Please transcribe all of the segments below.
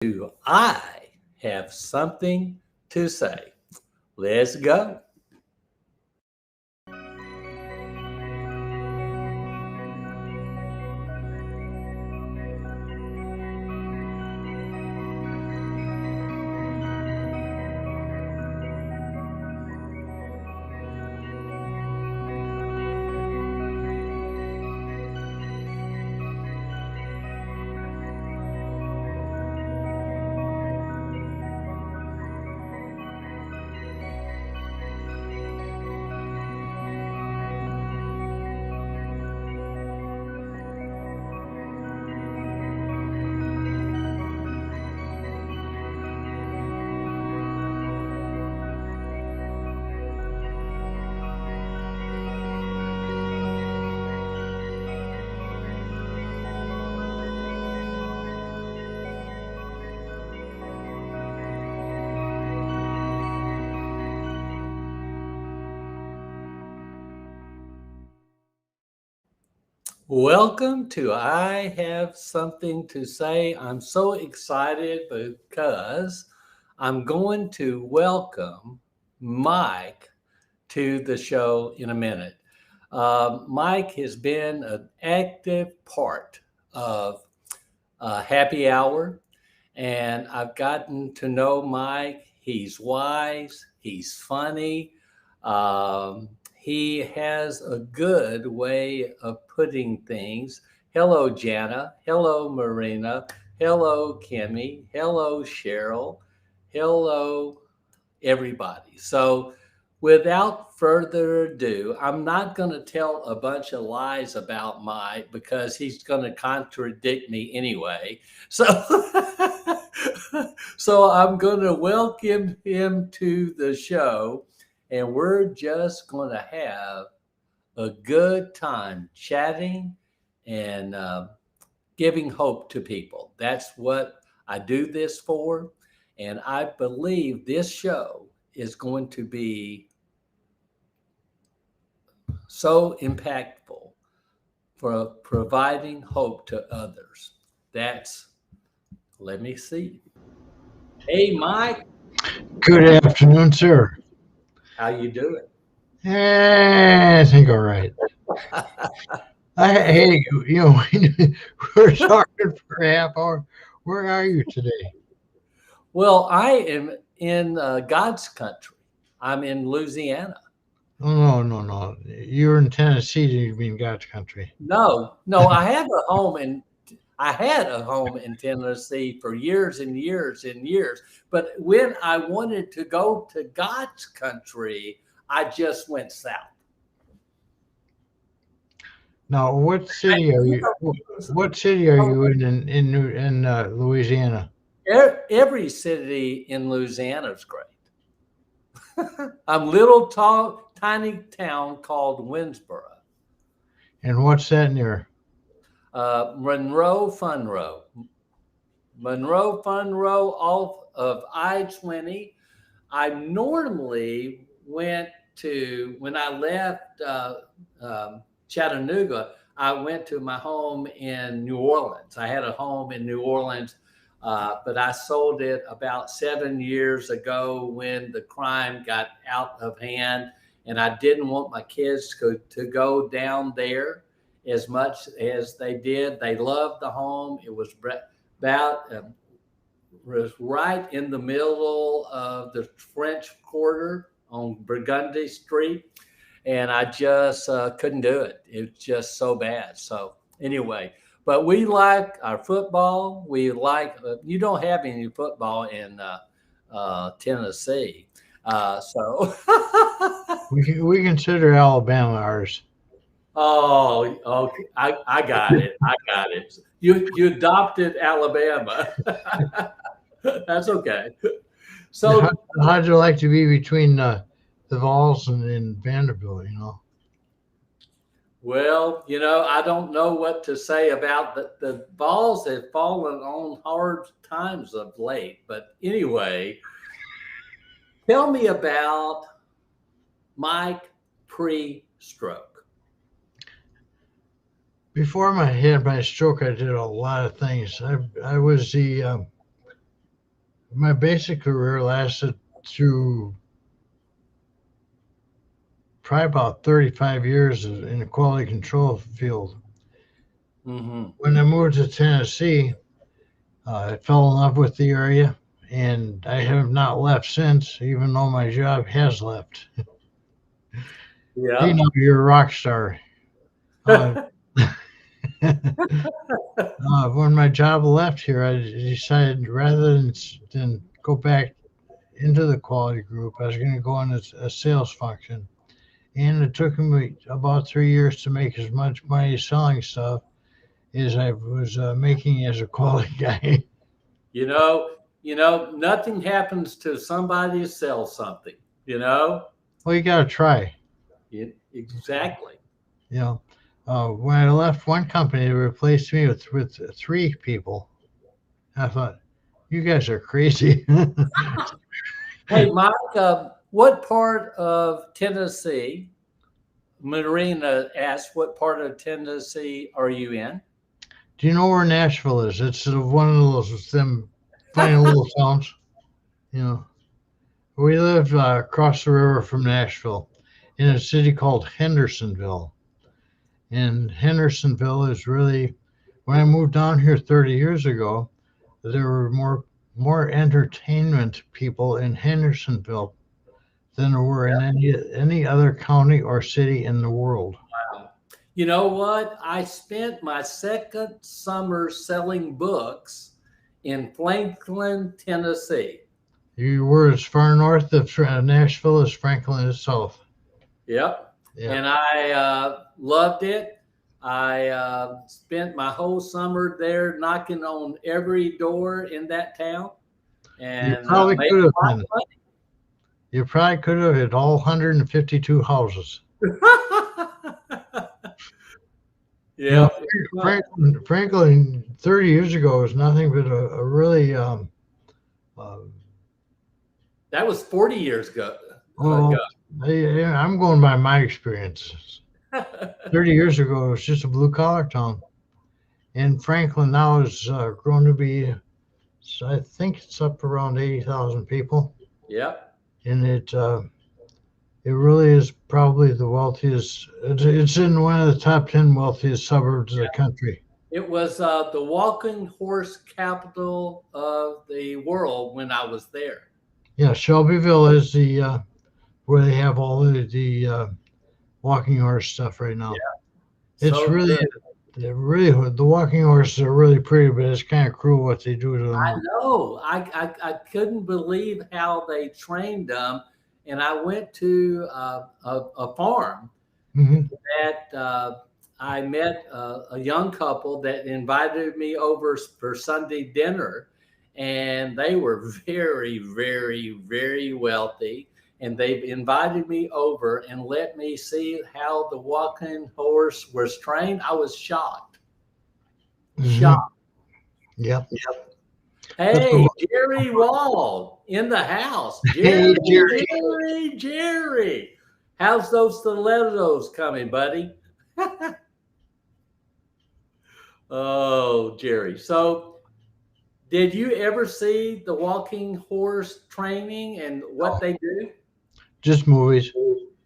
Do I have something to say? Let's go. Welcome to I Have Something to Say. I'm so excited because I'm going to welcome Mike to the show in a minute. Mike has been an active part of Happy Hour, and I've gotten to know Mike. He's wise, he's funny. He has a good way of putting things. Hello, Jana. Hello, Marina. Hello, Kimmy. Hello, Cheryl. Hello, everybody. So, without further ado, I'm not going to tell a bunch of lies about Mike because he's going to contradict me anyway. So, so I'm going to welcome him to the show, and we're just going to have a good time chatting and giving hope to people. That's what I do this for. And I believe this show is going to be so impactful for providing hope to others. Let me see. Hey, Mike, Good afternoon, sir. how you doing? I think all right. Hey, we're talking for a half hour. Where are you today? Well, I am in God's country. I'm in Louisiana. Oh, no. You're in Tennessee. You mean God's country? No, I had a home in Tennessee for years and years and years. But when I wanted to go to God's country, I just went south. Now, what city are you? What city are you in Louisiana? Every city in Louisiana is great. I'm little tiny town called Winsboro. And what's that near? Monroe Funroe. Monroe Funroe off of I-20. I normally went to, when I left Chattanooga, I went to my home in New Orleans. I had a home in New Orleans, but I sold it about 7 years ago when the crime got out of hand. And I didn't want my kids to go down there as much as they did. They loved the home. It was about was right in the middle of the French Quarter on Burgundy Street, and I just couldn't do it. It was just so bad. So anyway, but we like our football. We like you don't have any football in Tennessee, so. We consider Alabama ours. Oh, okay. I got it. I got it. You adopted Alabama. That's okay. How, So, how'd you like to be between the Vols and Vanderbilt? well, I don't know what to say about the balls have fallen on hard times of late. But anyway, tell me about Mike pre-stroke. Before I had my stroke, I did a lot of things. I was the my basic career lasted through probably about 35 years in the quality control field. Mm-hmm. When I moved to Tennessee, I fell in love with the area, and I have not left since, even though my job has left. Hey, Yeah. now you're a rock star. Uh, when my job left here, I decided rather than go back into the quality group, I was going to go into a sales function. And it took me about 3 years to make as much money selling stuff as I was making as a quality guy. You know, nothing happens to somebody who sells something, you know? Well, you got to try. Exactly. You know, when I left one company, they replaced me with three people. I thought, you guys are crazy. Hey, Mike, what part of Tennessee, Marina asked, what part of Tennessee are you in? Do you know where Nashville is? It's one of those them funny little towns. You know, we live across the river from Nashville in a city called Hendersonville. And Hendersonville is really, when I moved down here 30 years ago, there were more entertainment people in Hendersonville than there were in any other county or city in the world. Wow. You know what? I spent my second summer selling books in Franklin, Tennessee. You were as far north of Nashville as Franklin is south. Yep. Yeah. And I loved it. I spent my whole summer there knocking on every door in that town You and probably made could have a been. You probably could have hit all 152 houses. lot of money. You know, Yep. Franklin 30 years ago was nothing but a really, uh, That was 40 years ago. well, I'm going by my experiences. 30 years ago, it was just a blue collar town. And Franklin now is grown to be, I think it's up around 80,000 people. Yep. And it really is probably the wealthiest, it's in one of the top 10 wealthiest suburbs of the country. It was the walking horse capital of the world when I was there. Yeah, Shelbyville is where they have all the walking horse stuff right now. It's So really, good. the walking horses are really pretty, but it's kind of cruel what they do to I them. know. I couldn't believe how they trained them. And I went to a farm Hmm. that I met a young couple that invited me over for Sunday dinner. And they were very, very, very wealthy. And they invited me over and let me see how the walking horse was trained. I was shocked. Hmm. Shocked. Yep. That's Hey, the, Jerry Wall in the house. hey, Jerry, Jerry. Jerry, Jerry. How's those stilettos coming, buddy? Oh, Jerry. So, did you ever see the walking horse training and what they do? Just movies.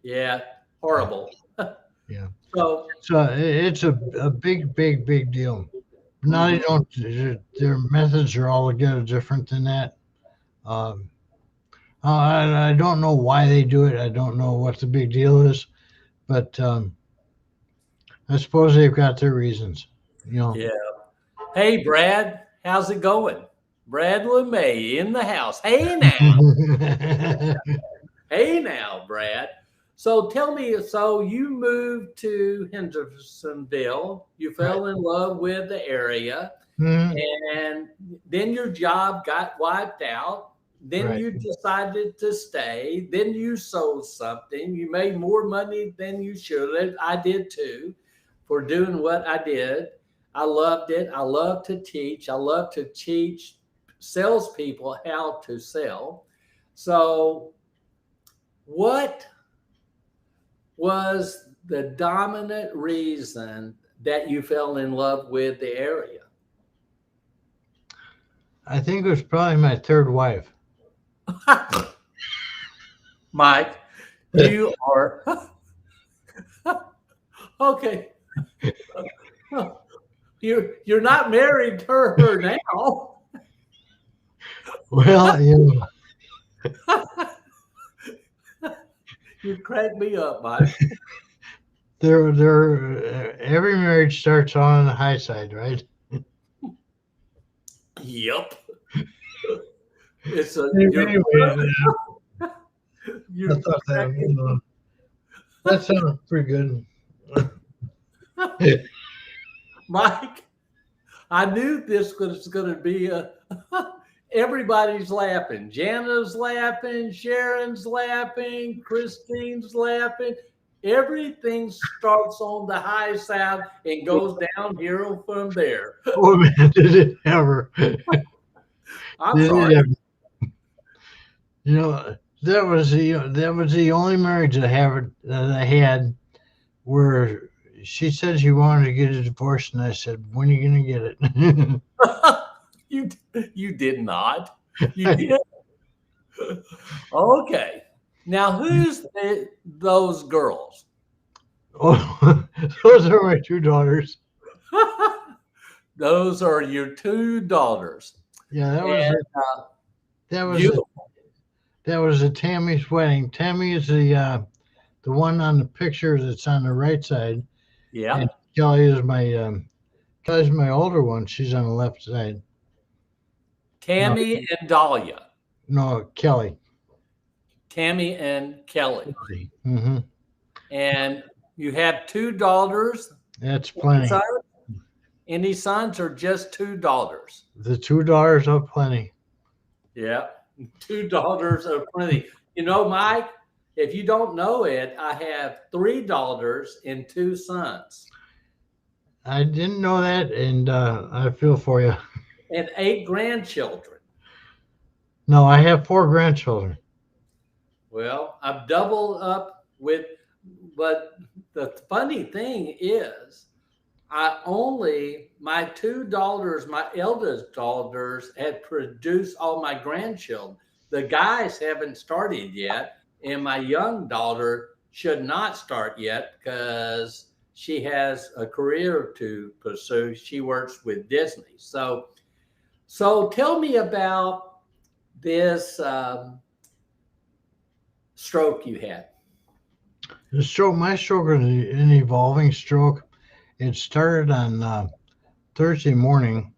Yeah, Yeah. horrible. Yeah. So, So it's a big, big, big deal. Now they mhm. don't, their methods are altogether different than that. Um, I don't know why they do it. I don't know what the big deal is, but I suppose they've got their reasons. You know. Yeah. Hey, Brad, how's it going? Brad LeMay in the house. Hey now. Hey now, Brad. So tell me, so you moved to Hendersonville, you Right. fell in love with the area, Mhm. and then your job got wiped out. Then Right. you decided to stay. Then you sold something. You made more money than you should have. I did too for doing what I did. I loved it. I love to teach. I love to teach salespeople how to sell. So, what was the dominant reason that you fell in love with the area? I think it was probably my third wife. Mike, you are okay. You're not married to her now. Well, You crack me up, Mike. every marriage starts on the high side, right? Yep. It's a Anyway, I you're thought that cracking. that sounded pretty good. Mike, I knew this was going to be a. Everybody's laughing. Jana's laughing. Sharon's laughing. Christine's laughing. Everything starts on the high side and goes downhill from there. Oh man, did it ever? I'm Did it sorry. ever? That was the only marriage that I had where she said she wanted to get a divorce, and I said, "When are you gonna get it?" you you did not. You did. Okay. Now those girls? Oh, those are my two daughters. Those are your two daughters. Yeah, And that was a beautiful. that was a Tammy's wedding. Tammy is the one on the picture that's on the right side, and Yep. Kelly is Kelly's my older one. She's on the left side. No, Tammy and Dahlia. no, Kelly. Tammy and Kelly. Mm-hmm. And you have two daughters. That's Any plenty. sons? Any sons or just two daughters? The two daughters are plenty. Yeah. Two daughters are plenty. You know, Mike, if you don't know it, I have three daughters and two sons I didn't know that, and I feel for you. and eight grandchildren. No, I have four grandchildren. Well, I've doubled up with, but the funny thing is, my two daughters, my eldest daughters, had produced all my grandchildren. The guys haven't started yet, and my young daughter should not start yet because she has a career to pursue. She works with Disney. So tell me about this stroke you had. My stroke was an evolving stroke. It started on Thursday morning,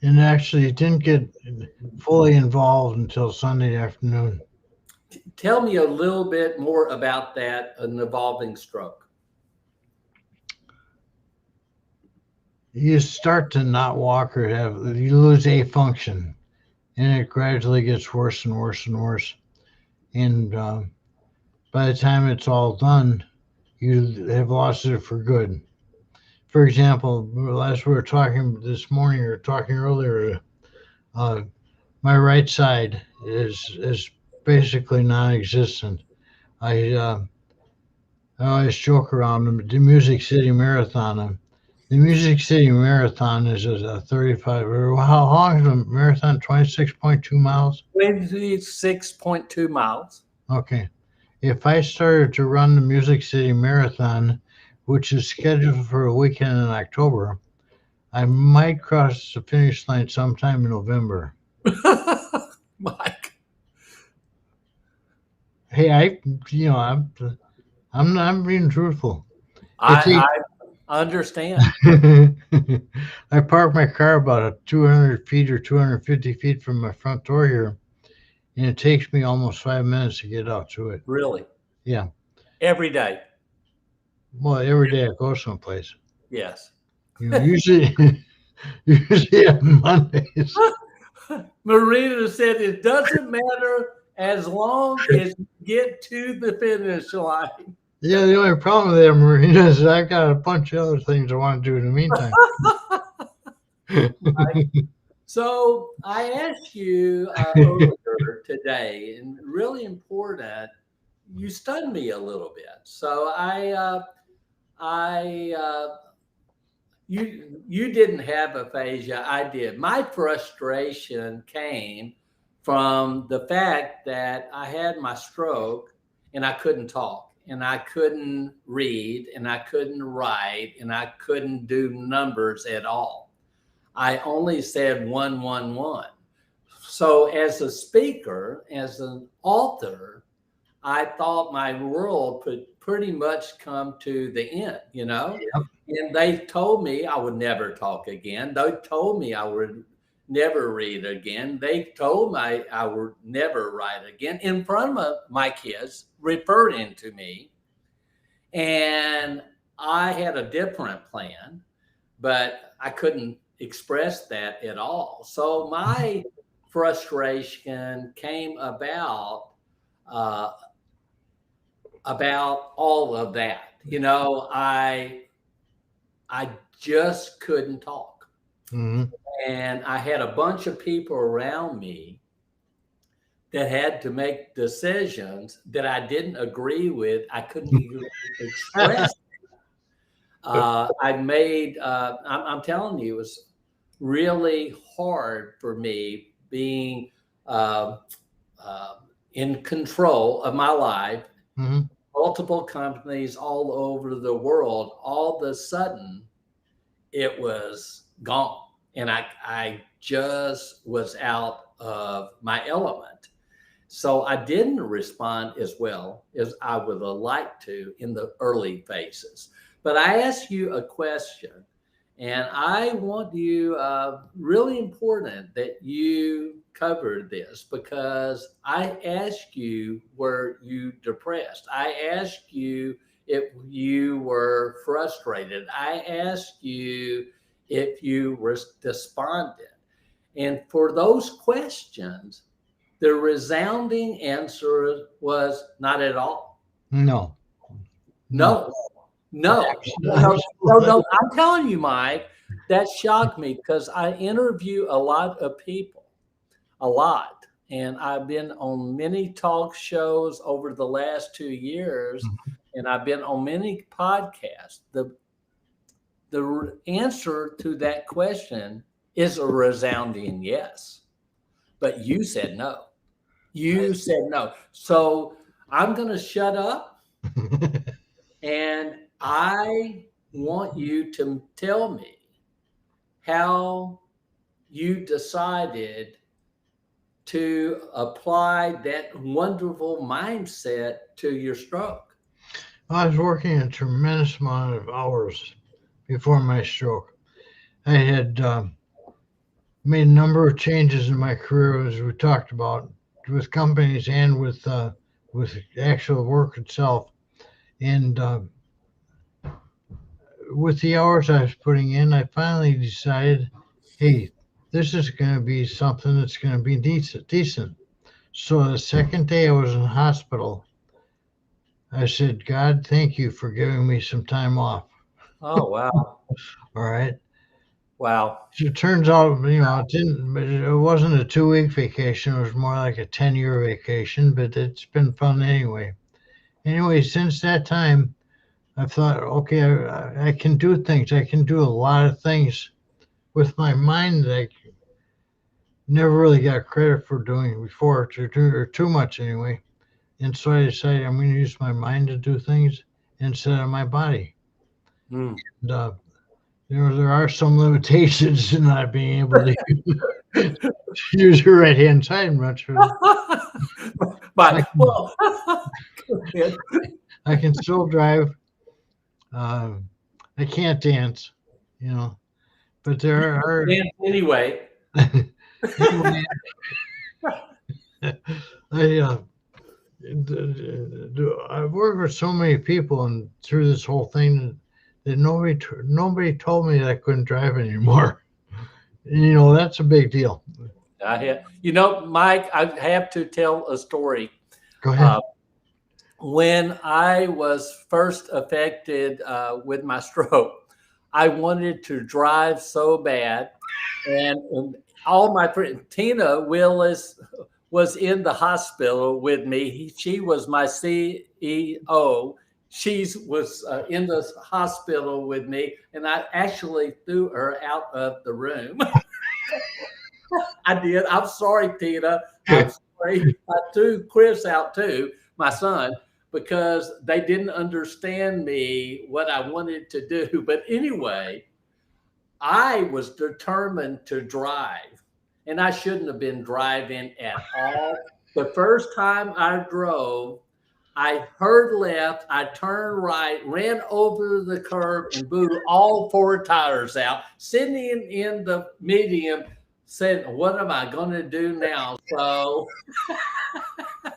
and actually it didn't get fully involved until Sunday afternoon. Tell me a little bit more about that, an evolving stroke. You start to not walk or you lose a function, and it gradually gets worse and worse and worse. And by the time it's all done, you have lost it for good. For example, as we were talking this morning or talking earlier, uh, my right side is basically non-existent. I uh, I always joke around the Music City Marathon. The Music City Marathon is a 35. Or how long is the marathon? 26.2 miles. 26.2 miles. Okay. If I started to run the Music City Marathon, which is scheduled for a weekend in October, I might cross the finish line sometime in November. Mike, Hey, I'm being truthful. It I understand. I parked my car about 200 feet or 250 feet from my front door here, and it takes me almost 5 minutes to get out to it. Really. Yeah. Every day. Well, every day I go someplace. Yes. Usually, usually on Mondays. Marina said it doesn't matter as long as you get to the finish line. Yeah, the only problem with that, Marina, is I've got a bunch of other things I want to do in the meantime. So I asked you earlier today, and really important, you stunned me a little bit. So I you didn't have aphasia. I did. My frustration came from the fact that I had my stroke and I couldn't talk and I couldn't read and I couldn't write and I couldn't do numbers at all. I only said 111. So as a speaker, as an author, I thought my world could pretty much come to the end, you know? Yep. And they told me I would never talk again. They told me I would never read again. They told me I would never write again in front of my kids, referring to me. And I had a different plan, but I couldn't express that at all. So my frustration came uh, about all of that. You know, I just couldn't talk. Mm-hmm. And I had a bunch of people around me that had to make decisions that I didn't agree with. I couldn't even express. I'm telling you, it was really hard for me being uh, in control of my life. Mm-hmm. Multiple companies all over the world. All of a sudden, it was gone. And I just was out of my element. So I didn't respond as well as I would have liked to in the early phases. But I asked you a question, and I want you, really important that you covered this because I asked you, were you depressed? I asked you if you were frustrated. I asked you if you were despondent. And for those questions, the resounding answer was not at all. No. No, no. I'm telling you, Mike, that shocked me because I interview a lot of people, a lot. And I've been on many talk shows over the last 2 years, and I've been on many podcasts. The answer to that question is a resounding yes. But you said no. You said no. So I'm going to shut up, and I want you to tell me how you decided to apply that wonderful mindset to your stroke. I was working a tremendous amount of hours before my stroke. I had made a number of changes in my career, as we talked about, with companies and with actual work itself. And with the hours I was putting in, I finally decided, hey, this is going to be something that's going to be decent. So the second day I was in the hospital, I said, God, thank you for giving me some time off. Oh, wow. All right. Wow. It turns out, it wasn't a 2-week vacation. It was more like a 10-year vacation, but it's been fun anyway. Anyway, since that time, I've thought, okay, I can do things. I can do a lot of things with my mind that I never really got credit for doing before, or too much anyway. And so I decided I'm going to use my mind to do things instead of my body. Mm. And, there are some limitations in not being able to use your right hand side much. But, well, I can still drive. I can't dance, but there are. anyway. Anyway, I've worked with so many people and through this whole thing that nobody told me that I couldn't drive anymore. That's a big deal. Mike, I have to tell a story. Go ahead. When I was first affected with my stroke, I wanted to drive so bad, and all my friends, Tina Willis was in the hospital with me. She was my CEO she was in the hospital with me, and I actually threw her out of the room. I did. I'm sorry, Tina. I'm sorry. I threw Chris out too, my son, because they didn't understand me what I wanted to do. But anyway, I was determined to drive, and I shouldn't have been driving at all. The first time I drove, I heard left, I turned right, ran over the curb, and blew all four tires out. Sitting in the medium said, "What am I going to do now?" So I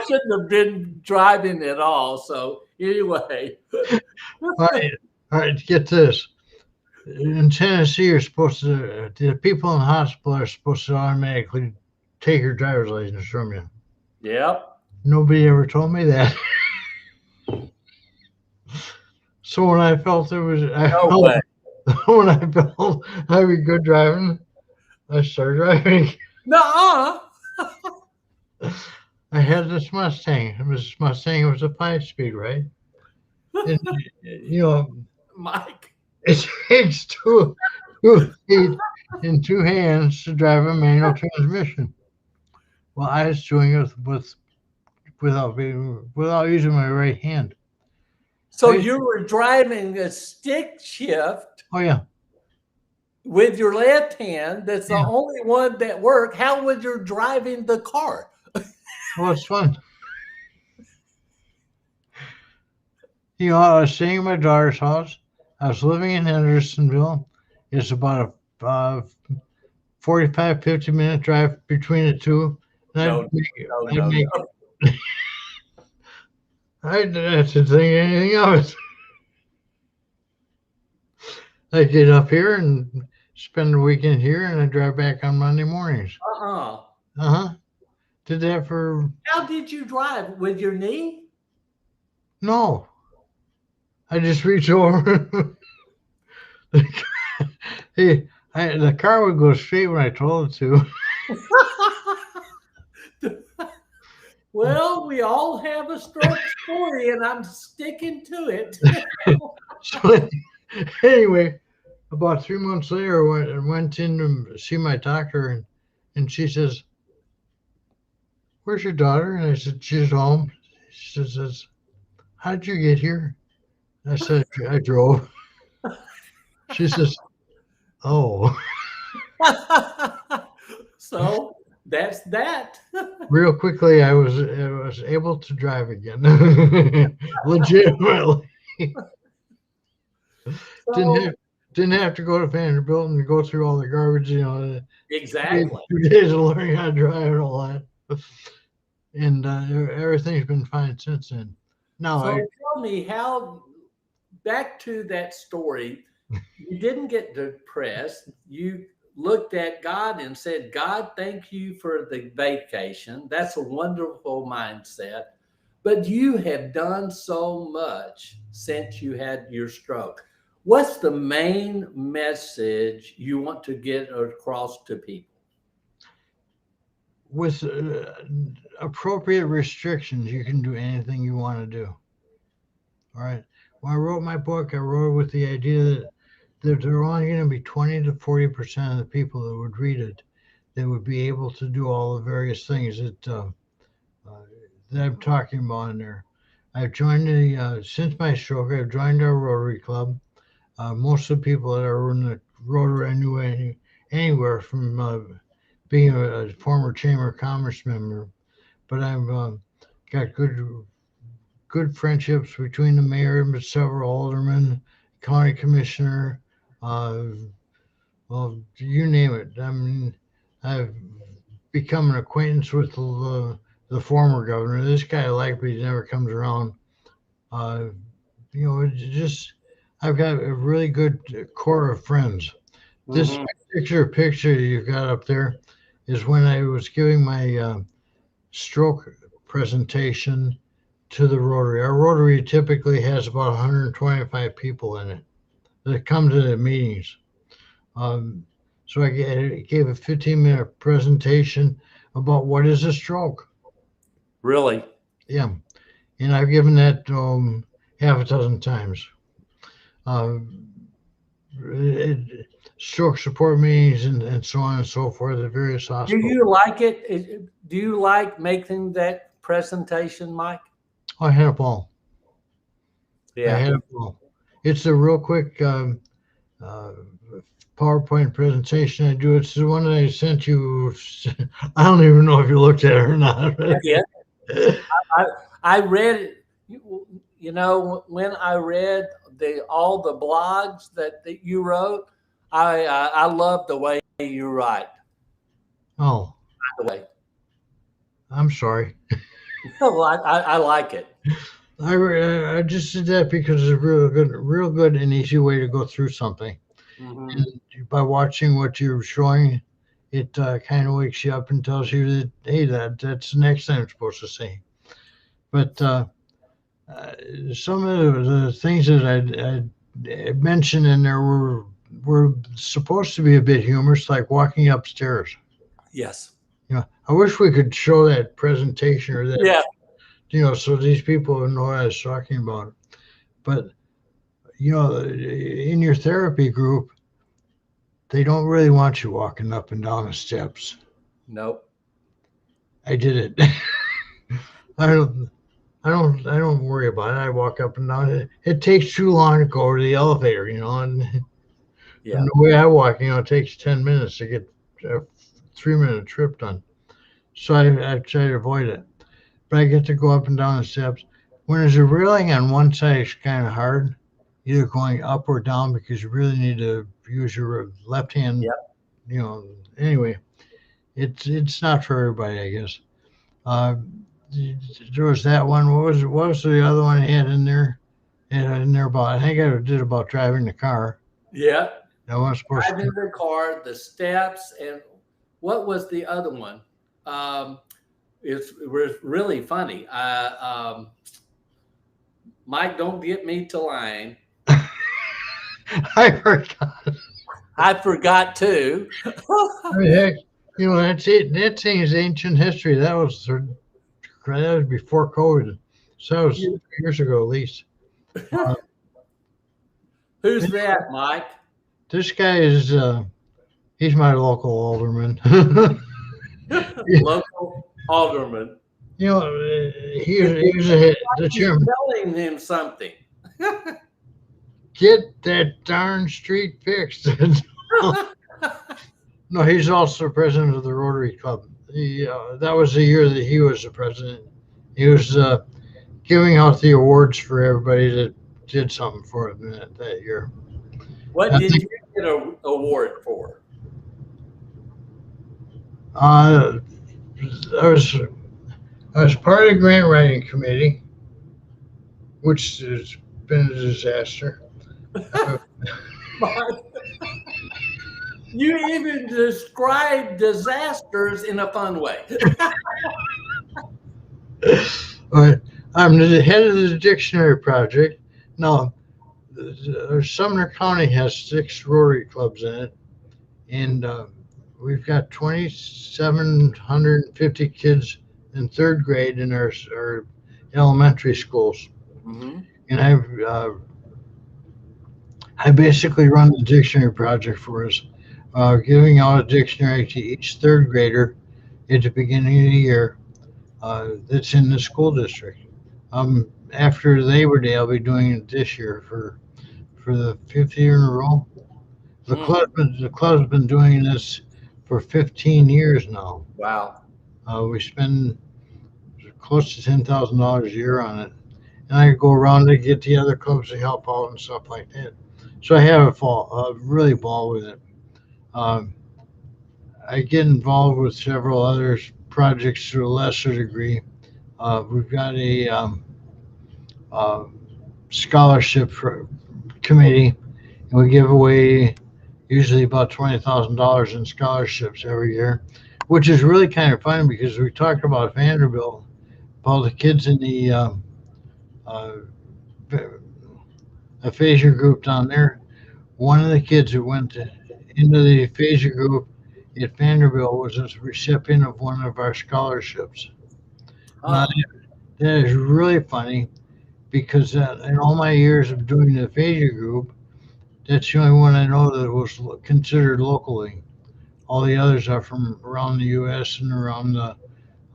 shouldn't have been driving at all. So anyway, All right, all right. Get this. In Tennessee, you're supposed to. The people in the hospital are supposed to automatically take your driver's license from you. yep. Nobody ever told me that. So when I felt it was, I No felt way. when I felt I was good driving, I started driving. No. I had this Mustang. This Mustang was a 5-speed, right? And you know, Mike. it takes two feet and two hands to drive a manual transmission. Well, I was doing it without using my right hand. So I, you were driving a stick shift oh yeah, with your left hand. That's the yeah. only one that worked. How was you driving the car? Well, it's fun. I was staying at my daughter's house. I was living in Hendersonville. It's about a 45, 50-minute drive between the two. And No, no, I'd no, make, no. I didn't think anything of it. I get up here and spend the weekend here, and I drive back on Monday mornings. Uh-uh. Uh-huh. Did that for How did you drive? With your knee? no. I just reach over. The car would go straight when I told it to. Well, we all have a stroke story, and I'm sticking to it. So anyway, about 3 months later, I went in to see my doctor, and she says, "Where's your daughter?" And I said, "She's home." She says, "How did you get here?" I said, "I drove." She says, "Oh." So that's that. Real quickly, I was able to drive again, legitimately. Didn't So have didn't have to go to Vanderbilt and go through all the garbage. exactly. 2 days of learning how to drive and all that, and everything's been fine since then. Now, So tell me how, back to that story, you didn't get depressed. You looked at God and said, "God, thank you for the vacation." That's a wonderful mindset. But you have done so much since you had your stroke. What's the main message you want to get across to people? with appropriate restrictions, you can do anything you want to do. All right. When I wrote my book, I wrote it with the idea that there are only going to be 20 to 40% of the people that would read it that would be able to do all the various things uh, that I'm talking about in there. I've joined since my stroke, I've joined our Rotary Club. Most of the people that are in the Rotary I knew anywhere from being a former Chamber of Commerce member, but I've got good friendships between the mayor and several aldermen, county commissioner, uh, well, you name it. I mean, I've become an acquaintance with the former governor. This guy I like, but he never comes around. Uh, it's just I've got a really good core of friends. This Mhm. picture you've got up there is when I was giving my stroke presentation to the Rotary. Our Rotary typically has about 125 people in it that come to the meetings. Um, so I gave a 15-minute presentation about what is a stroke. Really? Yeah. and I've given that half a dozen times. Uh, Stroke support meetings and so on and so forth at various Do hospitals. you like it? Do you like making that presentation, Mike? I had a ball. I Yeah. had a ball. It's a real quick uh, PowerPoint presentation I do. It's the one that I sent you. I don't even know if you looked at it or not. Yeah. I I read it. You know, when I read all the blogs that you wrote, I love the way you write. Oh, By the way, I'm sorry. well, I like it. I just did that because it's a real good and easy way to go through something. Hmm. And by watching what you're showing, it kind of wakes you up and tells you that hey, that's the next thing I'm supposed to say. But uh, some of the things that I mentioned in there were supposed to be a bit humorous, like walking upstairs. Yes. I wish we could show that presentation or that, Yeah. so these people would know what I was talking about. But in your therapy group, they don't really want you walking up and down the steps. Nope. I did it. I don't. I don't worry about it. I walk up and down. It takes too long to go to the elevator, and Yeah. the way I walk, it takes 10 minutes to get a 3 minute trip done. So I try to avoid it. But I get to go up and down the steps. When there's a railing on one side, it's kind of hard, either going up or down because you really need to use your left hand. Yeah. Anyway, it's not for everybody, I guess. Uh, there was that one. What was the other one I had in there? And in there about I think I did about driving the car. Yeah. I wasn't supposed Driving to. the car, the steps, and what was the other one? Um, it was really funny. Mike, don't get me to lying. I forgot. I forgot too. I mean, heck, that's it. That thing is ancient history. That was before COVID, so that was You- 3 years ago at least. Uh, Who's that, Mike? this guy is he's my local alderman. Local alderman. He was the You're chairman. telling him something. Get that darn street fixed. No, he's also president of the Rotary Club. That was the year that he was the president. He was giving out the awards for everybody that did something for him that year. What I did think you get an award for? uh, I was I was part of the grant writing committee, which has been a disaster. Uh, You even describe disasters in a fun way. but I'm the head of the dictionary project. Now, Sumner County has 6 Rotary clubs in it, and we've got 2,750 kids in third grade in our elementary schools. Hmm. And I basically run the dictionary project for us, giving out a dictionary to each third grader at the beginning of the year that's in the school district. After Labor Day, I'll be doing it this year for the 5th year in a row. Mm, The club's been doing this for 15 years now. wow. We spend close to $10,000 a year on it, and I go around to get the other clubs to help out and stuff like that. So I have really ball with it. Um, I get involved with several other projects to a lesser degree. We've got a uh, scholarship committee, and we give away usually about $20,000 in scholarships every year, which is really kind of fun because we talked about Vanderbilt, about the kids in the uh, aphasia group down there. One of the kids that into the aphasia group at Vanderbilt was a recipient of one of our scholarships. Now, Huh. That is really funny because in all my years of doing the aphasia group, that's the only one I know that was considered locally. All the others are from around the U.S. and around the,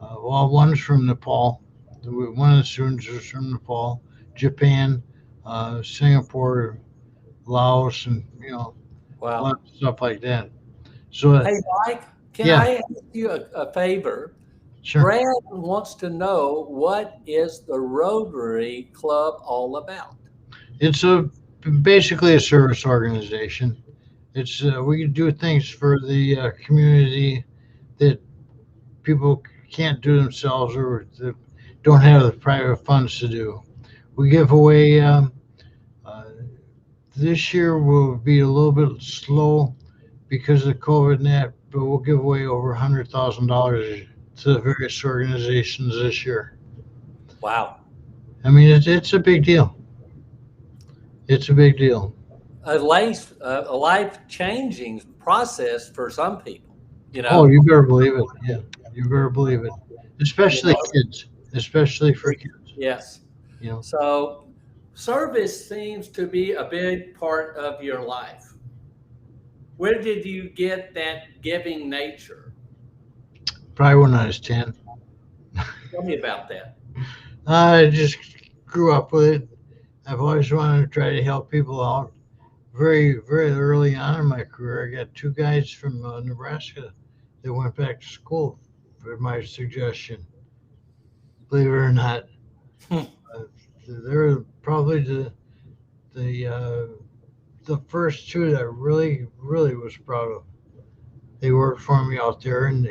well, one's from Nepal. One of the students was from Nepal, Japan, Singapore, Laos, and a lot Wow. of stuff like that. So, Hey, Mike, can yeah, I ask you a favor? sure. Brad wants to know what is the Rotary Club all about? It's a basically a service organization. It's we do things for the community that people can't do themselves or that don't have the private funds to do. We give away. Uh, this year will be a little bit slow because of COVID and that, but we'll give away over $100,000 to the various organizations this year. Wow. I mean, it's a big deal. It's a big deal. A life changing process for some people, you Oh, know? you better believe it. Yeah, you better believe it. You Especially know? kids. Especially for kids. Yes. You know, So service seems to be a big part of your life. Where did you get that giving nature? probably when I was 10. Tell me about that. I just grew up with it. I've always wanted to try to help people out. Very early on in my career, I got two guys from Nebraska that went back to school for my suggestion. Believe it or not, uh, they're probably the first two that really was proud of. They worked for me out there, and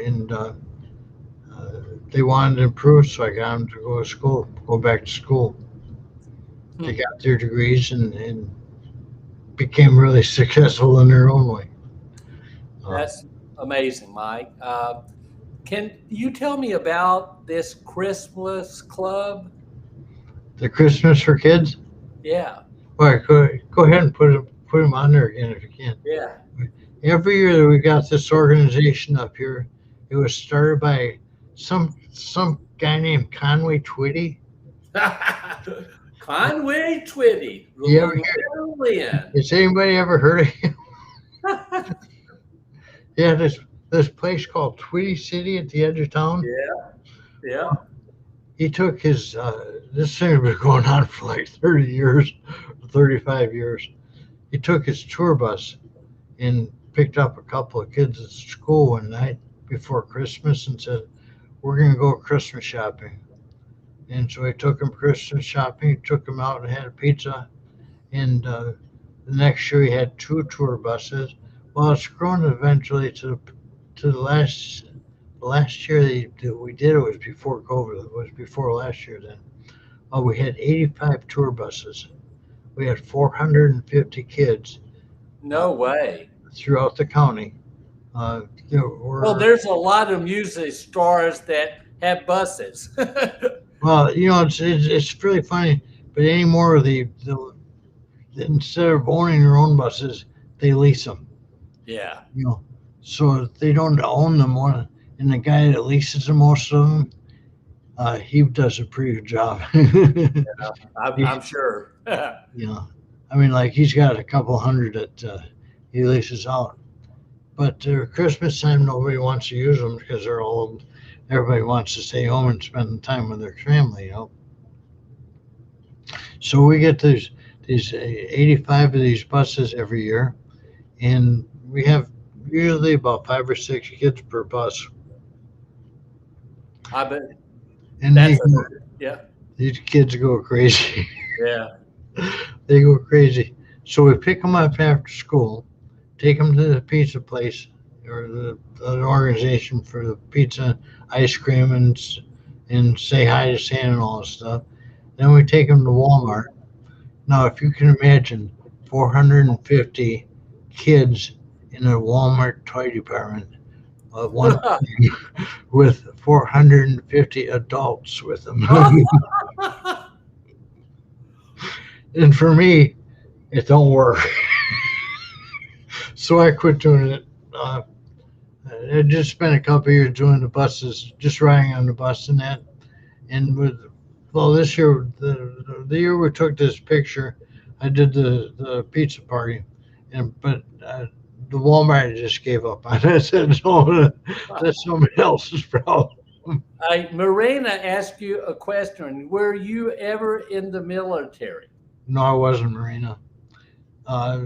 they wanted to improve, so I got them to go back to school. They Hmm. got their degrees and became really successful in their own way. Uh, That's amazing, Mike. Can you tell me about this Christmas club? the Christmas for Kids. Yeah, All right, go ahead and put them on there again if you can. yeah. Every year that we got this organization up here, it was started by some guy named Conway Twitty. Conway Twitty, You ever Lillian. has anybody ever heard of him? Yeah, this place called Tweety City at the edge of town. Yeah, yeah. He took his this thing was going on for like 30 years, 35 years. He took his tour bus and picked up a couple of kids at school one night before Christmas and said, "We're going to go Christmas shopping." And so he took them Christmas shopping, took them out and had a pizza. And the next year he had two tour buses. Well, it's grown eventually to the last year that we did it was before COVID. It was before last year then. We had 85 tour buses. We had 450 kids uh, No way. throughout the county. There Well, were there's a lot of music stars that have buses. well, it's really funny. But anymore, the instead of owning their own buses, they lease them. Yeah, You know, so they don't own them. One and the guy that leases them, most of them, he does a pretty good job. I'm sure. You know, I mean, like he's got a couple hundred that he leases out. But Christmas time, nobody wants to use them because they're all. Everybody wants to stay home and spend time with their family. So we get these 85 of these buses every year, and we have usually about 5 or 6 kids per bus. I bet And that's yeah, these kids go crazy. yeah. They go crazy. So we pick them up after school, take them to the pizza place or the organization for the pizza, ice cream, and say hi to Santa and all this stuff. Then we take them to Walmart. Now, if you can imagine 450 kids in a Walmart toy department, one with 450 adults with them. And for me, it don't work. So I quit doing it. I just spent a couple of years doing the buses, just riding on the bus and that. And with Well, this year, the year we took this picture, I did the pizza party, and but the Walmart just gave up on it. I said, no, that's somebody else's problem. Marina asked you a question. Were you ever in the military? No, I wasn't, Marina. Uh,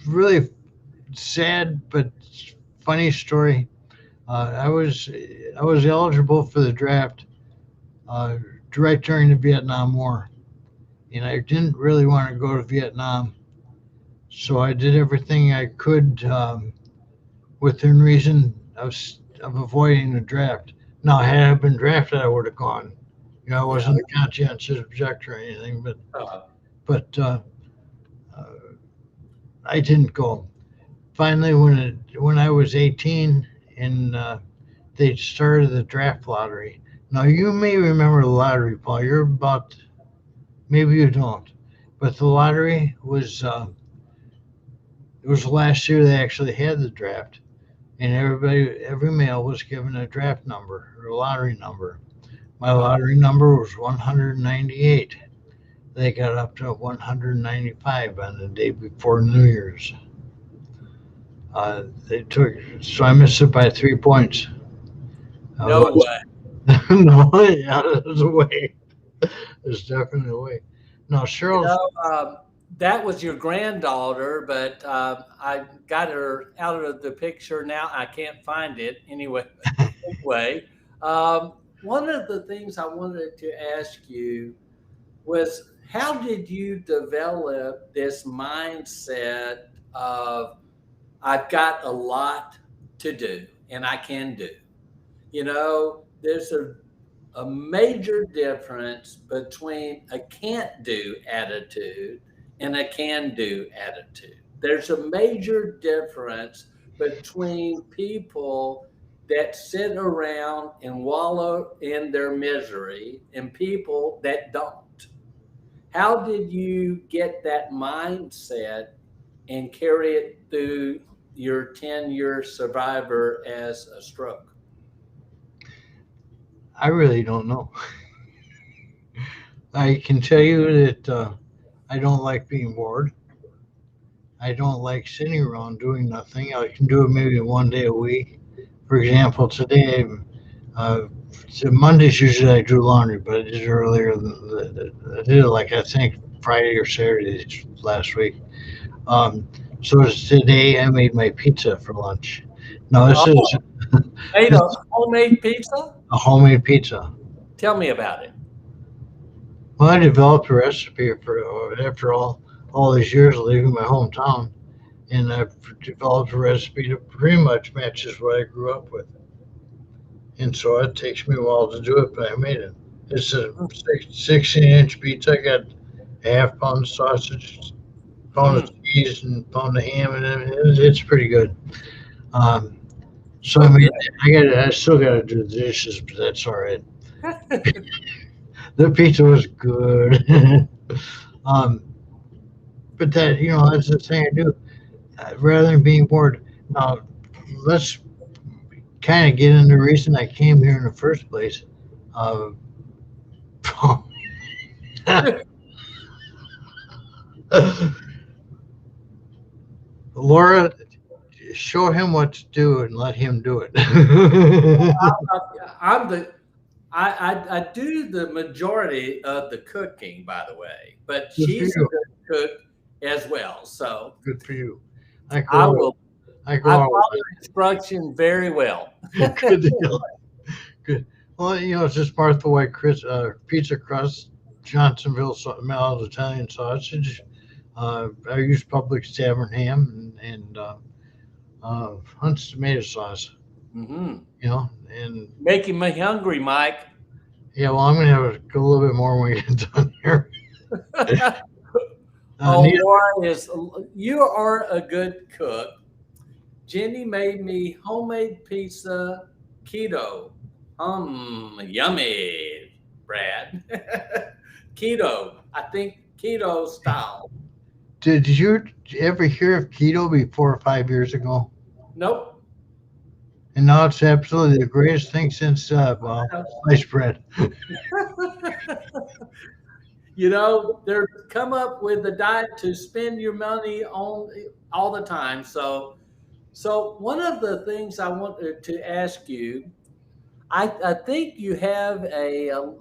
really sad, but funny story. I was eligible for the draft uh, right during the Vietnam War, and I didn't really want to go to Vietnam, so I did everything I could within reason of avoiding the draft. Now, had I been drafted, I would have gone. You know, I Yeah. wasn't a conscientious objector or anything, Uh, but uh, I didn't go. Finally, when I was 18 and they started the draft lottery. Now, you may remember the lottery, Paul. You're about, maybe you don't, but the lottery was it was the last year they actually had the draft, and every male was given a draft number or a lottery number. My uh, lottery number was 198. They got up to 195 on the day before New Year's. They took, so I missed it by 3 points. no way. No, yeah, there's a way. There's definitely a way. No, You Cheryl's. know, that was your granddaughter, but I got her out of the picture now. I can't find it anyway. Anyway, one of the things I wanted to ask you was how did you develop this mindset of I've got a lot to do and I can do? You know, there's a major difference between a can't do attitude and a can do attitude. There's a major difference between people that sit around and wallow in their misery and people that don't. How did you get that mindset and carry it through your 10-year survivor as a stroke? I really don't know. I can tell you that I don't like being bored. I don't like sitting around doing nothing. I can do it maybe 1 day a week. For example, today, so Mondays usually I do laundry, but I did it earlier. I did it like I think Friday or Saturday last week. Um, so today I made my pizza for lunch. No, this is Oh, made a homemade pizza? a homemade pizza. Tell me about it. Well, I developed a recipe for after all these years of leaving my hometown, and I've developed a recipe that pretty much matches what I grew up with. And so it takes me a while to do it, but I made it. It's a 16-inch pizza. I got a half pound of sausage, pound of Mm, cheese, and pound of ham, and it's pretty good. Um, so I so mean, good. I still got to do the dishes, but that's all right. The pizza was good. um, but that that's the thing I do. Rather than being bored. Now, let's kind of get into the reason I came here in the first place. Uh, Laura, show him what to do and let him do it. I'm the I do the majority of the cooking, by the way, but Good for she's a you. good cook as well. So Good for you. I I go out. will I I go out. follow instruction very well. Good deal. Good. Well, it's just Martha White pizza crust, Johnsonville Mel's Italian sausage. I use Publix Tavern ham and Hunt's tomato sauce. Hmm. And Making me hungry, Mike. yeah, well, I'm gonna have a little bit more when we get done here. Oh, Nita, Laura is you are a good cook. Jenny made me homemade pizza, keto. Yummy, Brad. Keto. I think keto style. did you ever hear of keto before 5 years ago? Nope. And now it's absolutely the greatest thing since well, sliced bread. They're come up with the diet to spend your money on all the time. So one of the things I wanted to ask you, I think you have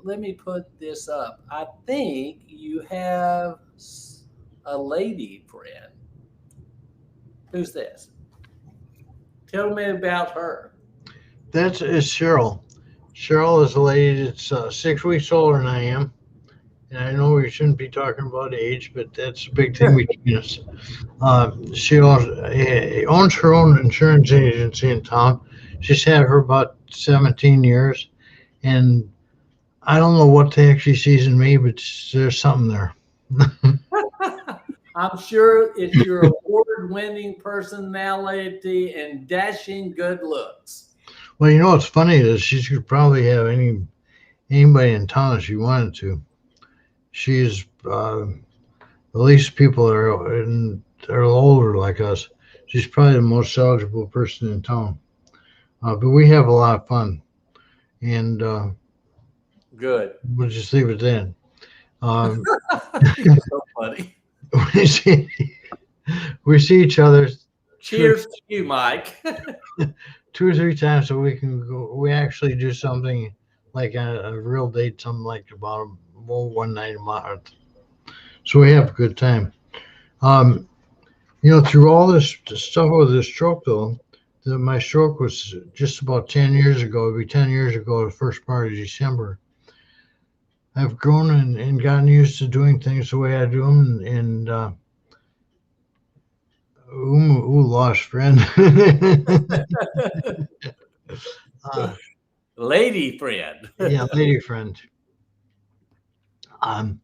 let me put this up. I think you have a lady friend. Who's this? Tell me about her. That is Cheryl. Cheryl is a lady that's 6 weeks older than I am. And I know we shouldn't be talking about age, but that's a big thing between us. She owns her own insurance agency in town. She's had it for about 17 years. And I don't know what the heck she sees in me, but there's something there. I'm sure it's your award-winning personality and dashing good looks. Well, you know what's funny is she could probably have anybody in town if she wanted to. She's at least people that are older like us. She's probably the most eligible person in town. But we have a lot of fun, and Good. we'll just leave it then. Um, You're so funny. we see we see each other Cheers to you, Mike. 2 or 3 times a week, and we actually do something like a real date, something like about one night a month. So we have a good time. Um, through all this stuff with this stroke, though, my stroke was just about 10 years ago. It'd be 10 years ago, the first part of December. I've grown and gotten used to doing things the way I do them. And lost friend. uh, Lady friend. yeah, lady friend. Um,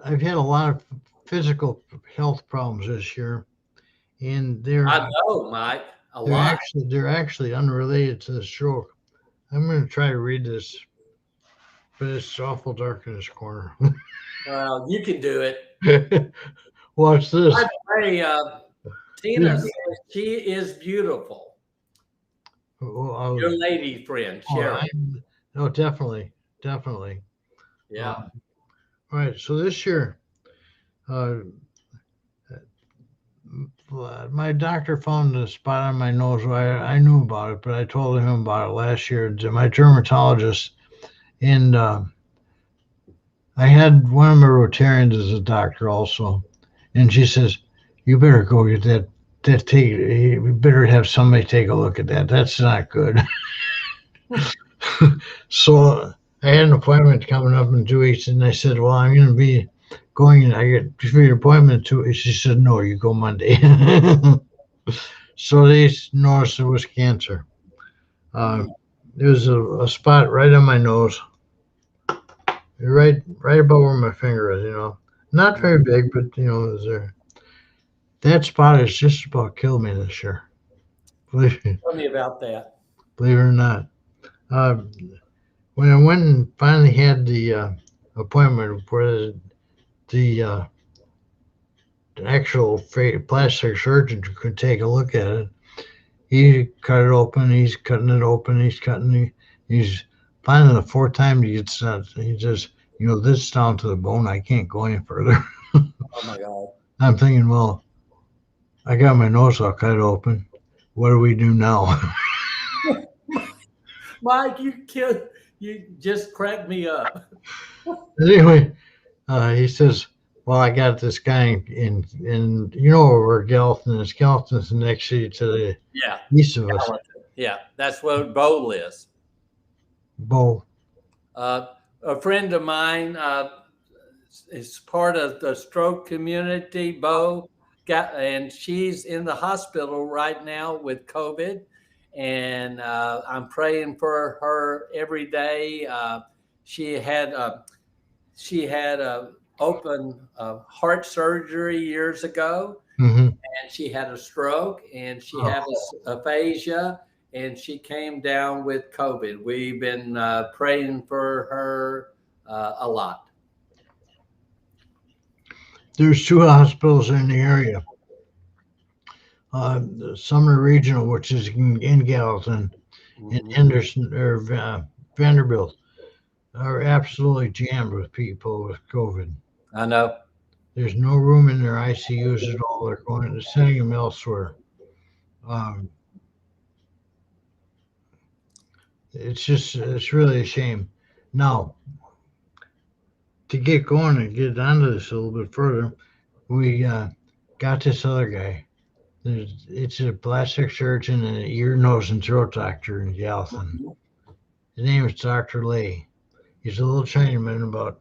I've had a lot of physical health problems this year, and I know, Mike, a they're lot. actually unrelated to the stroke. I'm going to try to read this, but it's awful dark in this corner. Well, you can do it. Watch this. By the way, Tina says she is beautiful. Your lady friend, Cheryl. No, definitely. Yeah. All right. So this year, uh, my doctor found a spot on my nose. I knew about it, but I told him about it last year to my dermatologist. And I had one of my Rotarians as a doctor also. And she says, you better go get that. You better have somebody take a look at that. That's not good. So I had an appointment coming up in 2 weeks, and I said, well, I'm going to be going, and I get your appointment too. She said, no, you go Monday. So they noticed it was cancer. There's a spot right on my nose, right about where my finger is. Not very big, but is there. That spot has just about killed me this year. Tell me about that. Believe it or not. When I went and finally had the appointment where the actual plastic surgeon could take a look at it, he cut it open. He's cutting it open. He's finally the fourth time he gets that. He says, this is down to the bone. I can't go any further. Oh my God. I'm thinking, well, I got my nose all cut open. What do we do now? Mike, you just cracked me up. Anyway, he says, well, I got this guy in where Gallatin is. Gallatin's the next city to the east of us. Yeah, that's what Bo is. Bo. A friend of mine is part of the stroke community, Bo, and she's in the hospital right now with COVID. And I'm praying for her every day. She had open heart surgery years ago, and she had a stroke, and she had aphasia, and she came down with COVID. We've been praying for her a lot. There's 2 hospitals in the area. The Sumner Regional, which is in Gallatin, and Henderson or Vanderbilt. are absolutely jammed with people with COVID. I know. There's no room in their ICUs at all. They're going to sending them elsewhere. Um, it's really a shame. Now, to get going and get onto this a little bit further, we got this other guy. It's a plastic surgeon and an ear, nose, and throat doctor in Gallatin. His name is Dr. Lay. He's a little Chinaman about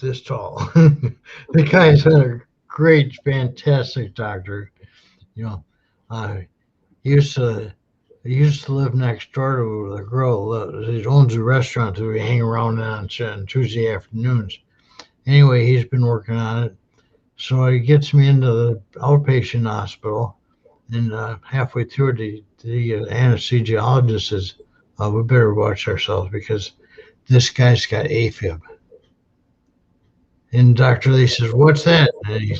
this tall. The guy's a great, fantastic doctor. You know, uh, he used to he used to live next door to the girl. He owns a restaurant that we hang around on Tuesday afternoons. Anyway, he's been working on it, so he gets me into the outpatient hospital. And halfway through, the anesthesiologist says, "We better watch ourselves because this guy's got AFib." And Dr. Lee says, "What's that?" And he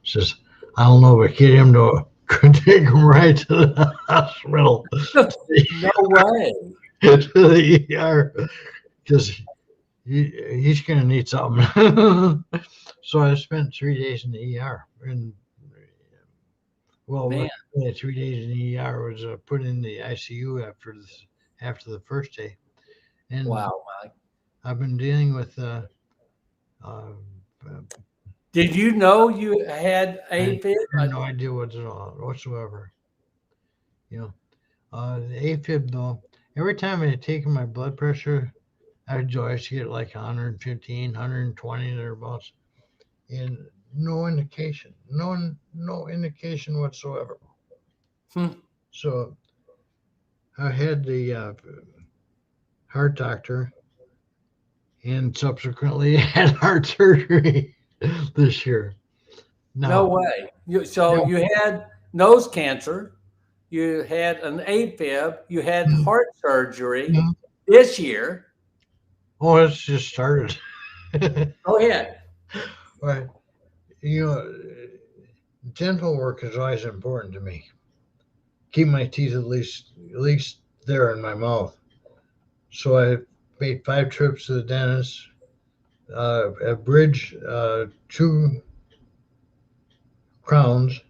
says, "I don't know, but get him to take him right to the hospital, No way. to the ER, because he's going to need something." So I spent 3 days in the ER. And, well, Man. 3 days in the ER was put in the ICU after the first day. And Wow, Mike. I've been dealing with uh, Did you know you had I AFib? had no idea whatsoever. You know, the AFib though. Every time I had taken my blood pressure, I would always get like 115, 120 thereabouts, and no indication, no indication whatsoever. Hmm. So I had the heart doctor, and subsequently had heart surgery this year. No Now, way. So yeah, you had nose cancer, you had an AFib, you had mm, heart surgery mm. this year. Oh, it's just started. Go ahead. Right. You know, dental work is always important to me. Keep my teeth at least there in my mouth. So I made 5 trips to the dentist, a bridge, 2 crowns,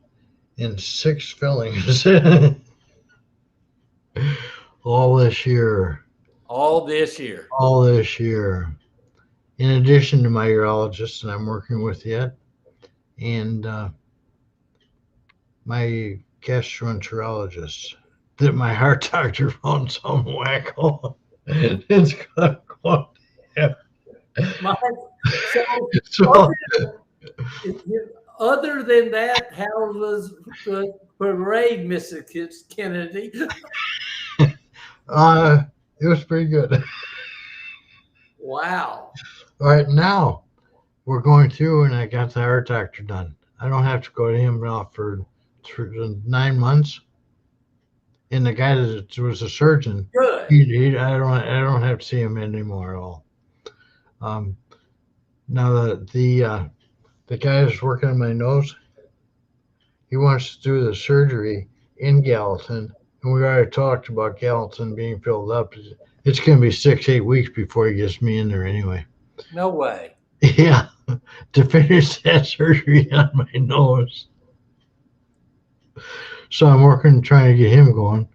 and 6 fillings. all this year. All this year. All this year. In addition to my urologist that I'm working with yet, and my gastroenterologist that my heart doctor found some wacko. It's gonna go. Yeah. Mike, so So other, other than that, how was the parade, Mrs. Kennedy? uh, it was pretty good. Wow. All right, now we're going through, and I got the heart doctor done. I don't have to go to him now for 9 months. And the guy that was a surgeon, Good. I don't have to see him anymore at all. Um, Now the guy that's working on my nose, he wants to do the surgery in Gallatin, and we already talked about Gallatin being filled up. It's going to be 6-8 weeks before he gets me in there anyway. No way. Yeah, to finish that surgery on my nose. So I'm working trying to get him going.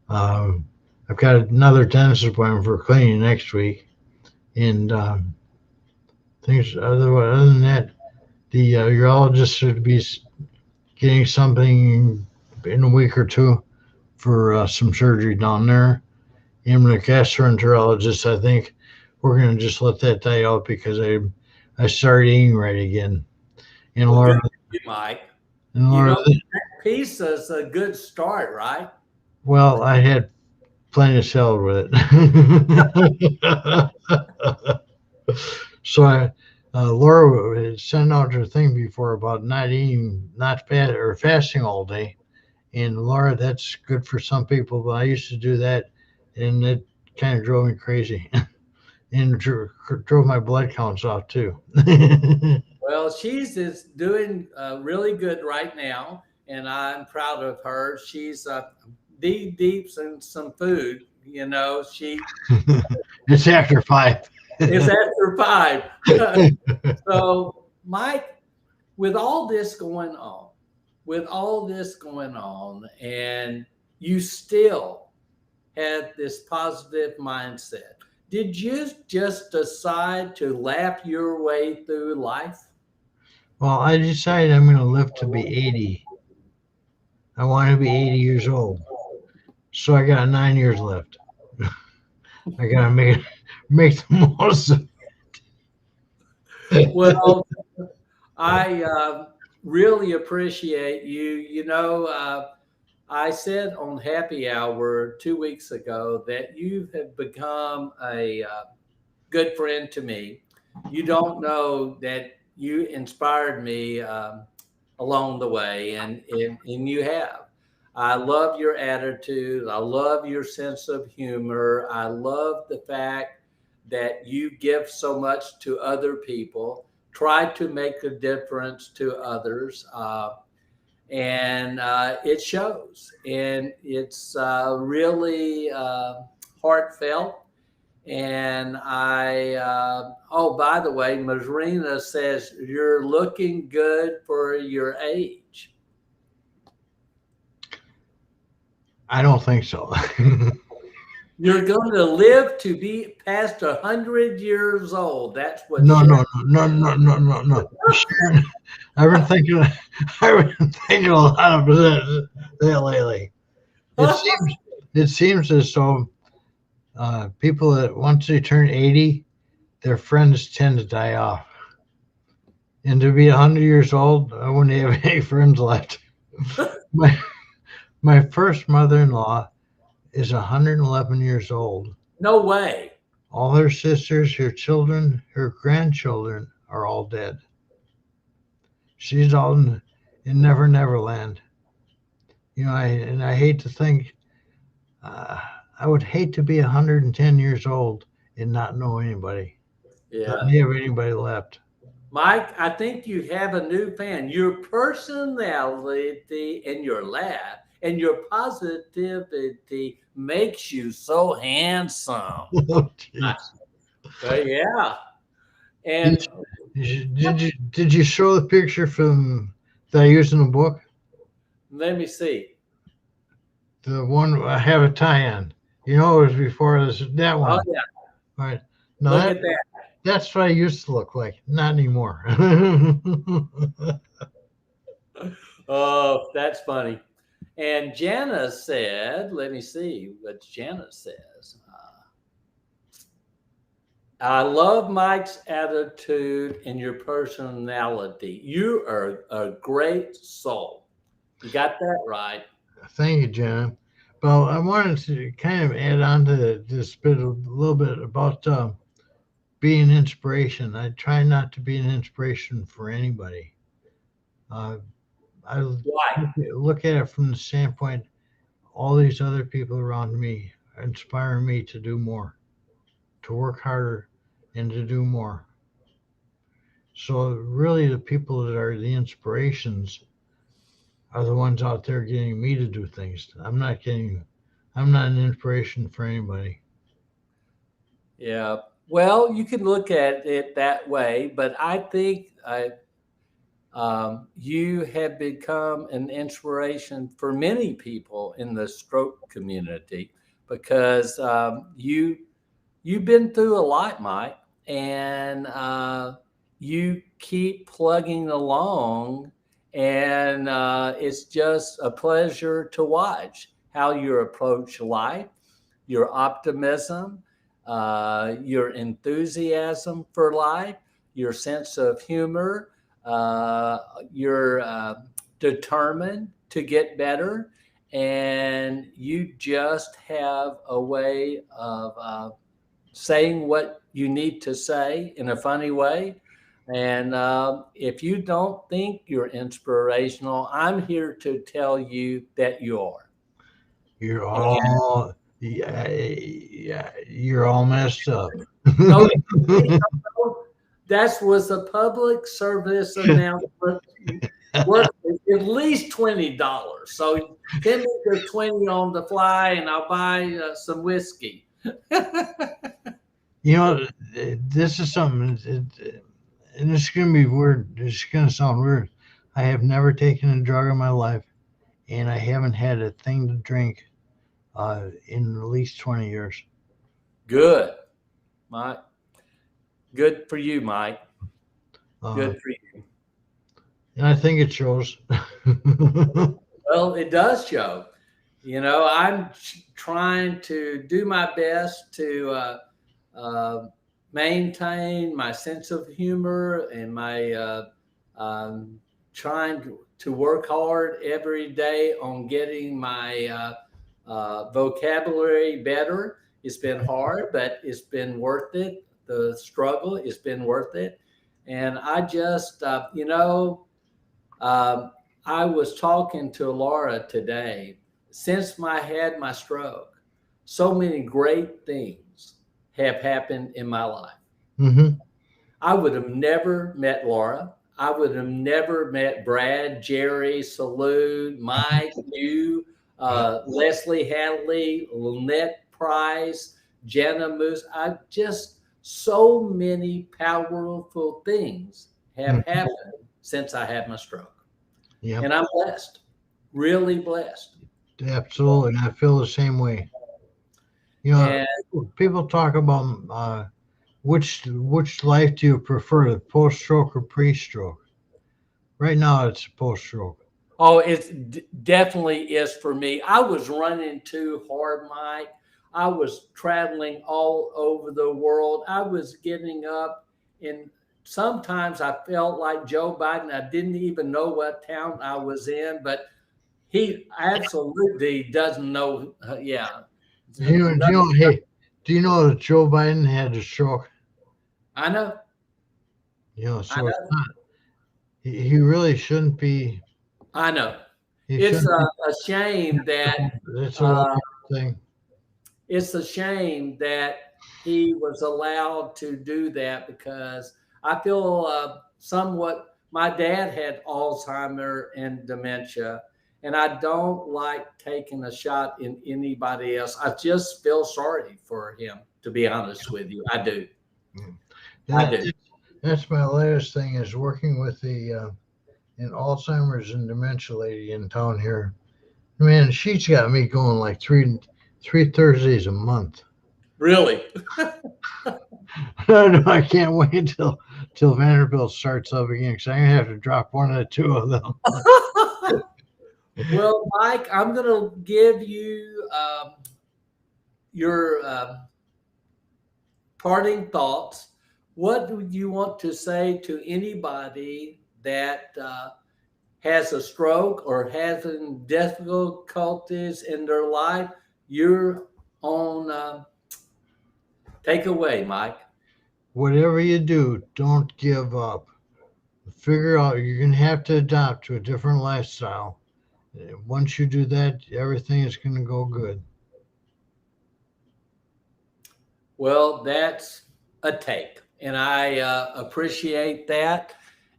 Um, I've got another dentist appointment for cleaning next week, and things other than that, the urologist should be getting something in a week or two for some surgery down there. And the gastroenterologist, I think we're going to just let that die out because I started eating right again. And Well, good Laura, for you, Mike. and You Laura, know, that pizza's a good start, right? well, I had plenty of salad with it. So Laura had sent out her thing before about not fast or fasting all day. And Laura, that's good for some people, but I used to do that, and it kind of drove me crazy, and drove my blood counts off too. Well, she's is doing really good right now, and I'm proud of her. She's deep in some food. You know, she It's after 5. It's after 5. So, Mike, with all this going on, and you still had this positive mindset, did you just decide to laugh your way through life? Well, I decided I'm going to live to be 80. I want to be 80 years old. So I got 9 years left. I got to make the most of it. Well, I really appreciate you. I said on Happy Hour 2 weeks ago that you have become a good friend to me. You don't know that you inspired me along the way, and you have. I love your attitude. I love your sense of humor. I love the fact that you give so much to other people, try to make a difference to others. And it shows, and it's really heartfelt. And oh, by the way, Marina says you're looking good for your age. I don't think so. You're going to live to be past 100 years old. That's what No, Sharon. no, no, no, no, no, no. Sharon, I've been thinking, I've been thinking a lot of that lately. It seems, it seems as though people that once they turn 80, their friends tend to die off. And to be 100 years old, I wouldn't have any friends left. My my first mother-in-law is 111 years old. No way. All her sisters, her children, her grandchildren are all dead. She's all in Never Never Land. I hate to think, uh, I would hate to be 110 years old and not know anybody, not Yeah. have anybody left. Mike, I think you have a new fan. Your personality and your laugh and your positivity makes you so handsome. Oh, jeez. Yeah. Did, And did you show the picture from that I used in the book? let me see. The one I have a tie-in. You know, it was before this. That Oh, one. yeah. All right. Now Look at that. that's what I used to look like. Not anymore. Oh, that's funny. And Janice said, let me see what Janice says. I love Mike's attitude and your personality. You are a great soul. You got that right. Thank you, Jenna. Well, I wanted to kind of add on to this bit a little bit about being an inspiration. I try not to be an inspiration for anybody. Uh, I Right. look at it from the standpoint all these other people around me inspire me to do more, to work harder, and to do more. So really, the people that are the inspirations are the ones out there getting me to do things. I'm not an inspiration for anybody. Yeah. Well, you can look at it that way, but I think you have become an inspiration for many people in the stroke community because you've been through a lot, Mike, and you keep plugging along, and it's just a pleasure to watch how you approach life, your optimism, your enthusiasm for life, your sense of humor. You're determined to get better, and you just have a way of saying what you need to say in a funny way. And if you don't think you're inspirational, I'm here to tell you that you are. You're And all yeah, yeah, you're all messed up. no, that was a public service announcement. Worth at least $20. So give me the 20 on the fly, and I'll buy some whiskey. You know, this is something, and it's going to be weird. It's going to sound weird. I have never taken a drug in my life, and I haven't had a thing to drink in at least 20 years. Good, Mike. Good for you, Mike. Uh, Good for you. and I think it shows. Well, it does show. I'm trying to do my best to uh, maintain my sense of humor and my trying to work hard every day on getting my vocabulary better. It's been hard, but it's been worth it. The struggle has been worth it. And I just, um, I was talking to Laura today. Since I had my stroke, so many great things have happened in my life. Hmm. I would have never met Laura. I would have never met Brad, Jerry, Salute, Mike, you, Leslie Hadley, Lynette Price, Jana Moose. I just so many powerful things have happened since I had my stroke. Yeah, And I'm blessed, really blessed. absolutely. And I feel the same way. You know, And people talk about which life do you prefer, the post stroke or pre stroke? Right now, it's post stroke. oh, definitely is for me. I was running too hard, Mike. I was traveling all over the world. I was getting up, and sometimes I felt like Joe Biden. I didn't even know what town I was in, but he absolutely doesn't know. Yeah. Hey, do you know that Joe Biden had a stroke? I know. I So it's know. not, he really shouldn't be, I know. he It's shouldn't be, a shame that it's a uh, wonderful thing. it's a shame that he was allowed to do that because I feel somewhat. My dad had Alzheimer and dementia, and I don't like taking a shot in anybody else. I just feel sorry for him, to be honest with you. I do. Mm. I That, do. that's my latest thing is working with the an Alzheimer's and dementia lady in town here. Man, she's got me going like three Thursdays a month. Really. I can't wait till Vanderbilt starts up again because I'm gonna have to drop one of the two of them. Well, Mike, I'm going to give you your parting thoughts. What do you want to say to anybody that has a stroke or having difficulties in their life? You're on take away, Mike. Whatever you do, don't give up. Figure out you're gonna have to adapt to a different lifestyle. Once you do that, everything is gonna go good. Well, that's a take, and I appreciate that.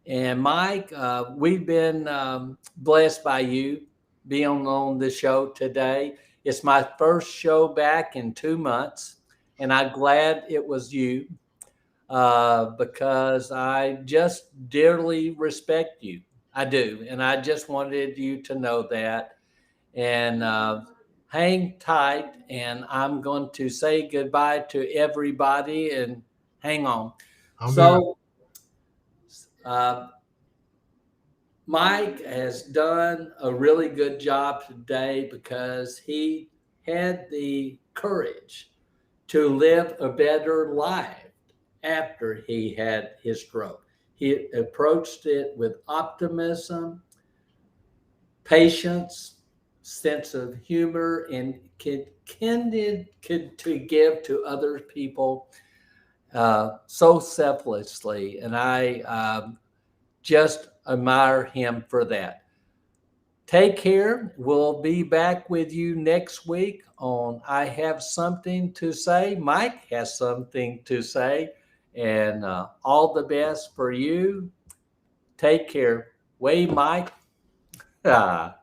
And Mike, we've been blessed by you being on the show today. It's my first show back in 2 months, and I'm glad it was you because I just dearly respect you. I do, and I just wanted you to know that. And hang tight, and I'm going to say goodbye to everybody and hang on. I'll be right. So, uh, Mike has done a really good job today because he had the courage to live a better life after he had his stroke. He approached it with optimism, patience, sense of humor, and could to give to other people so selflessly. And I just admire him for that. Take care. We'll be back with you next week on I Have Something to Say. Mike has something to say. And all the best for you. Take care. Way, Mike. Bye.